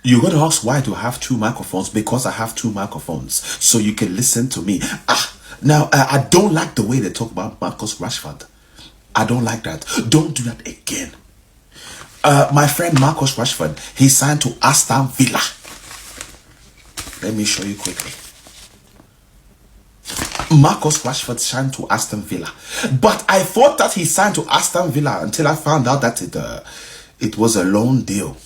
You're going to ask why do I have two microphones? Because I have two microphones, so you can listen to me. Now, I don't like the way they talk about Marcus Rashford. I don't like that. Don't do that again. My friend Marcus Rashford, he signed to Aston Villa. Let me show you quickly. Marcus Rashford signed to Aston Villa. But I thought that he signed to Aston Villa until I found out that it was a loan deal.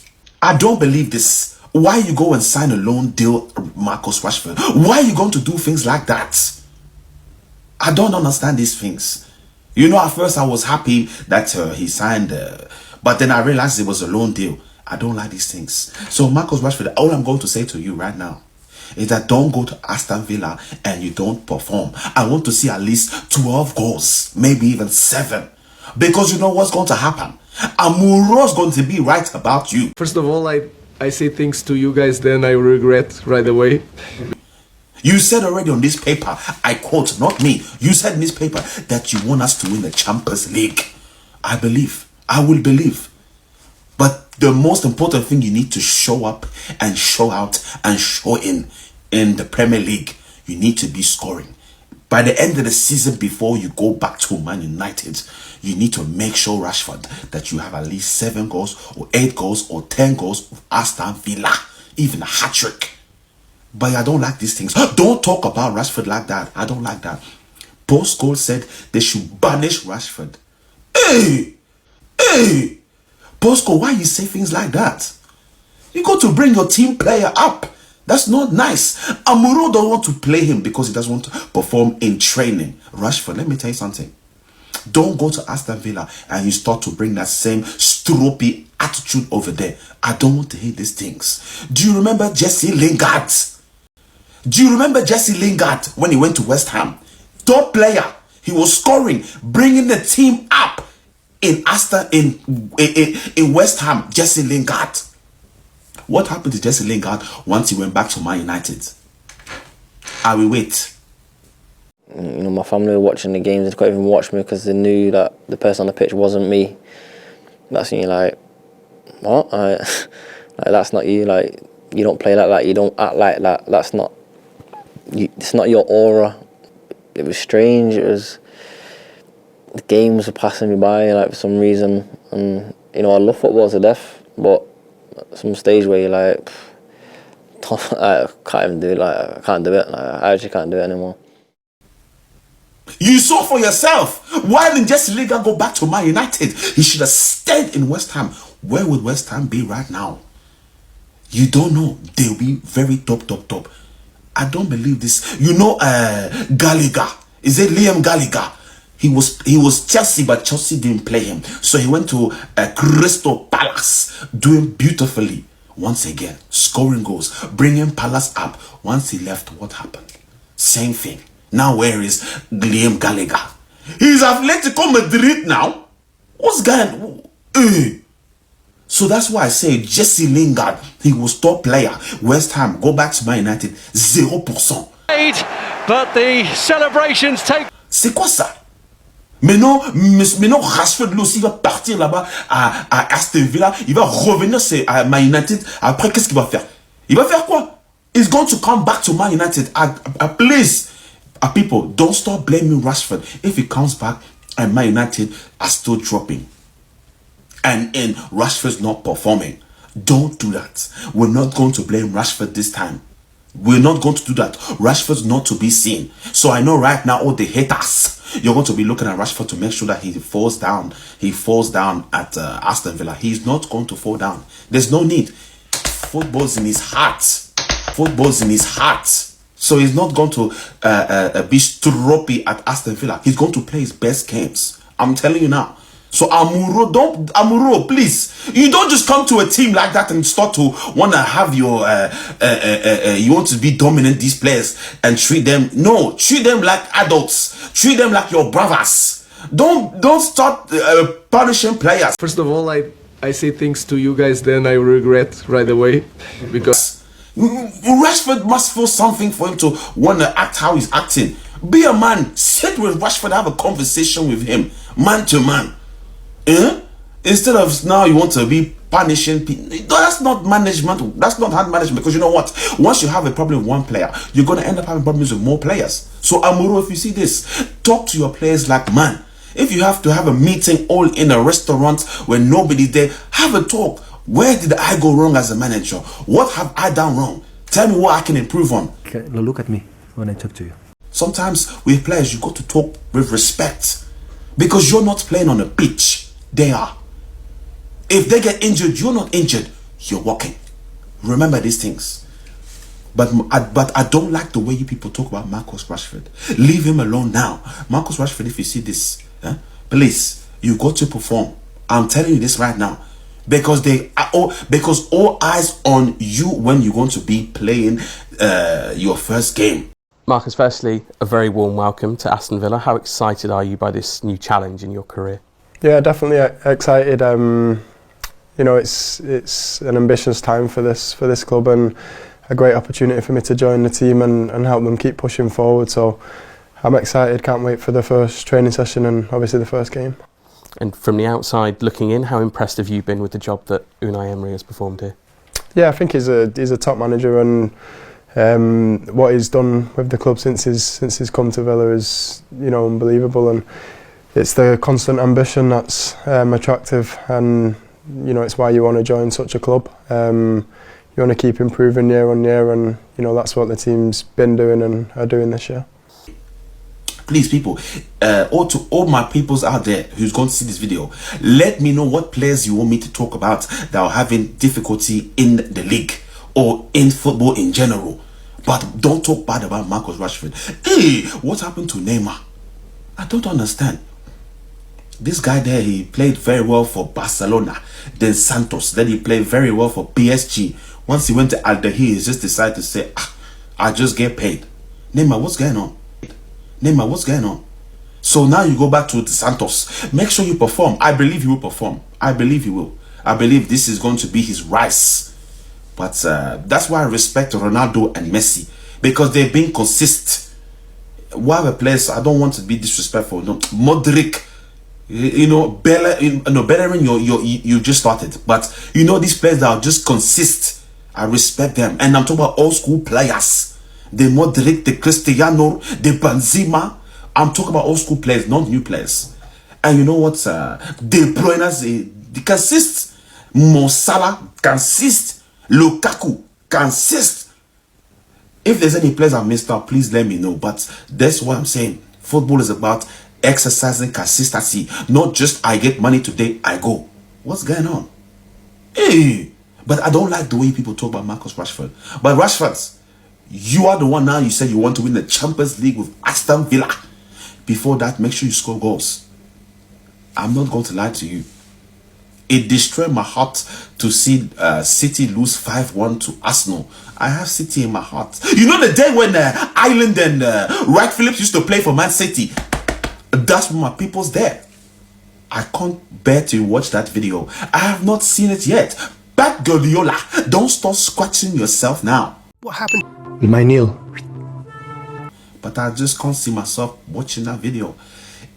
I don't believe this. Why you go and sign a loan deal, Marcus Rashford? Why are you going to do things like that? I don't understand these things. You know, at first I was happy that he signed, but then I realized it was a loan deal. I don't like these things. So Marcus Rashford, all I'm going to say to you right now is that don't go to Aston Villa and you don't perform. I want to see at least 12 goals, maybe even 7. Because you know what's going to happen. Amuro's going to be right about you. First of all, I say things to you guys, then I regret right away. You said already on this paper, I quote, not me, you said in this paper that you want us to win the Champions League. I believe. I will believe. But the most important thing, you need to show up and show out and show in the Premier League. You need to be scoring. By the end of the season, before you go back to Man United, you need to make sure, Rashford, that you have at least 7 goals or 8 goals or 10 goals of Aston Villa, even a hat-trick. But I don't like these things. Don't talk about Rashford like that. I don't like that. Post-goal said they should banish Rashford. Hey! Post-goal, why you say things like that? You got to bring your team player up. That's not nice. Amuro don't want to play him because he doesn't want to perform in training. Rashford, let me tell you something. Don't go to Aston Villa and you start to bring that same stroppy attitude over there. I don't want to hear these things. Do you remember Jesse Lingard? Do you remember Jesse Lingard when he went to West Ham? Top player. He was scoring, bringing the team up in West Ham. Jesse Lingard. What happened to Jesse Lingard once he went back to Man United? I will wait. You know, my family were watching the games. They couldn't even watch me because they knew that the person on the pitch wasn't me. That's when you're like, what? Like, that's not you. Like, you don't play like that. You don't act like that. That's not. It's not your aura. It was strange. It was. The games were passing me by like for some reason, and you know I love football to death, but at some stage where you're like, I can't even do it. Like I can't do it. Like, I actually can't do it anymore. You saw for yourself. Why didn't Jesse Lingard go back to Man United? He should have stayed in West Ham. Where would West Ham be right now? You don't know. They'll be very top. I don't believe this. You know, Gallagher. Is it Liam Gallagher? He was Chelsea, but Chelsea didn't play him. So he went to Crystal Palace, doing beautifully. Once again, scoring goals, bringing Palace up. Once he left, what happened? Same thing. Now where is Liam Gallagher? He's Atletico Madrid now. What's going on? So that's why I say Jesse Lingard, he was top player. West Ham, go back to Man United, 0%. But the celebrations take... C'est quoi ça? Maintenant, Rashford lui aussi va partir là-bas à Aston Villa. Il va revenir à Man United. Après, qu'est-ce qu'il va faire? Il va faire quoi? He's going to come back to Man United. Please, people, don't stop blaming Rashford. If he comes back and Man United are still dropping and Rashford's not performing, don't do that. We're not going to blame Rashford this time. We're not going to do that. Rashford's not to be seen. So I know right now all the haters, you're going to be looking at Rashford to make sure that he falls down. He falls down at Aston Villa. He's not going to fall down. There's no need. Football's in his heart. Football's in his heart. So he's not going to be stroppy at Aston Villa. He's going to play his best games. I'm telling you now. So Amuro, please, you don't just come to a team like that and start to want to have your, you want to be dominant these players and treat them. No, treat them like adults. Treat them like your brothers. Don't start punishing players. First of all, I say things to you guys, then I regret right away because Rashford must feel something for him to want to act how he's acting. Be a man. Sit with Rashford, have a conversation with him, man to man. Instead of now you want to be punishing people. That's not management. That's not hard management. Because you know what? Once you have a problem with one player, you're going to end up having problems with more players. So Amuro, if you see this, talk to your players like man. If you have to have a meeting all in a restaurant where nobody's there, have a talk. Where did I go wrong as a manager? What have I done wrong? Tell me what I can improve on. Okay, now look at me when I talk to you. Sometimes with players, you got to talk with respect. Because you're not playing on a pitch. They are. If they get injured, you're not injured. You're walking. Remember these things. But I don't like the way you people talk about Marcus Rashford. Leave him alone now. Marcus Rashford, if you see this, please, you got to perform. I'm telling you this right now. Because all eyes on you when you're going to be playing your first game. Marcus, firstly, a very warm welcome to Aston Villa. How excited are you by this new challenge in your career? Yeah, definitely excited. You know, it's an ambitious time for this club and a great opportunity for me to join the team and help them keep pushing forward. So I'm excited, can't wait for the first training session and obviously the first game. And from the outside looking in, how impressed have you been with the job that Unai Emery has performed here? Yeah, I think he's a top manager, and what he's done with the club since he's come to Villa is, you know, unbelievable. And it's the constant ambition that's attractive, and you know, it's why you want to join such a club. You want to keep improving year on year, and you know, that's what the team's been doing and are doing this year. Please, people, or to all my peoples out there who's going to see this video, let me know what players you want me to talk about that are having difficulty in the league or in football in general. But don't talk bad about Marcus Rashford. Hey, what happened to Neymar? I don't understand. This guy there, he played very well for Barcelona, then Santos, then he played very well for PSG. Once he went to Al Dahir, he just decided to say, I just get paid. Neymar, what's going on? Neymar, what's going on? So now you go back to the Santos. Make sure you perform. I believe he will perform. I believe he will. I believe this is going to be his rise. But that's why I respect Ronaldo and Messi, because they've been consistent. Whatever players, I don't want to be disrespectful. No, Modric, you know, Bellerin, you just started. But you know, these players that are just consist, I respect them. And I'm talking about old school players. The Modric, the Cristiano, the Benzema. I'm talking about old school players, not new players. And you know what? De Bruyne, they consist. Mo Salah consist. Lukaku consist. If there's any players I missed out, please let me know. But that's what I'm saying. Football is about exercising consistency. Not just I get money today, I go. What's going on? Hey! But I don't like the way people talk about Marcus Rashford. But Rashford, you are the one now, you said you want to win the Champions League with Aston Villa. Before that, make sure you score goals. I'm not going to lie to you. It destroyed my heart to see City lose 5-1 to Arsenal. I have City in my heart. You know the day when Ireland and Wright Phillips used to play for Man City? That's when my people's there. I can't bear to watch that video. I have not seen it yet. Pep Guardiola, don't start scratching yourself now. What happened? My Neil. But I just can't see myself watching that video.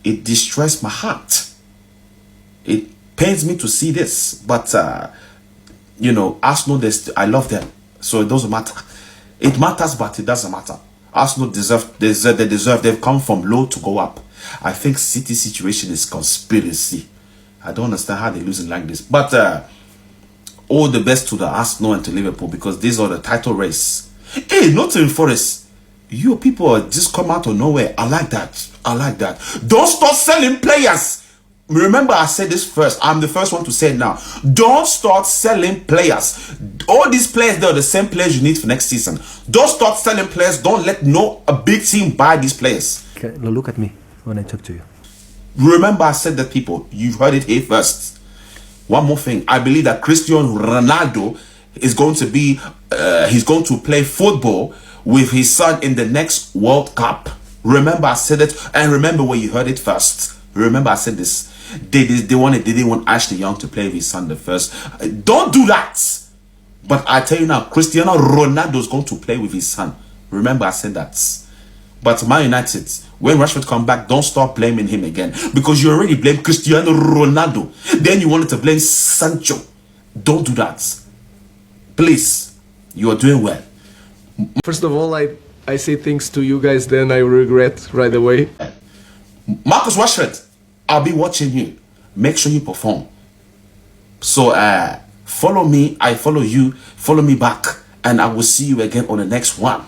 It destroys my heart. It pains me to see this. But, you know, Arsenal, I love them. So it doesn't matter. It matters, but it doesn't matter. Arsenal they've come from low to go up. I think City situation is conspiracy. I don't understand how they're losing like this. But all the best to the Arsenal and to Liverpool, because these are the title race. Hey, Nottingham Forest, you people just come out of nowhere. I like that. I like that. Don't start selling players. Remember, I said this first. I'm the first one to say it now. Don't start selling players. All these players, they're the same players you need for next season. Don't start selling players. Don't let a big team buy these players. Okay, now look at me when I talk to you. Remember, I said that, people. You've heard it here first. One more thing. I believe that Cristiano Ronaldo is going to be, he's going to play football with his son in the next World Cup. Remember, I said it, and remember where you heard it first. Remember, I said this. They didn't want Ashley Young to play with his son the first. Don't do that. But I tell you now, Cristiano Ronaldo is going to play with his son. Remember, I said that. But Man United, when Rashford come back, don't start blaming him again, because you already blamed Cristiano Ronaldo. Then you wanted to blame Sancho. Don't do that. Please, you are doing well. First of all, I say things to you guys, then I regret right away. Marcus Rashford, I'll be watching you. Make sure you perform. So follow me, I follow you, follow me back, and I will see you again on the next one.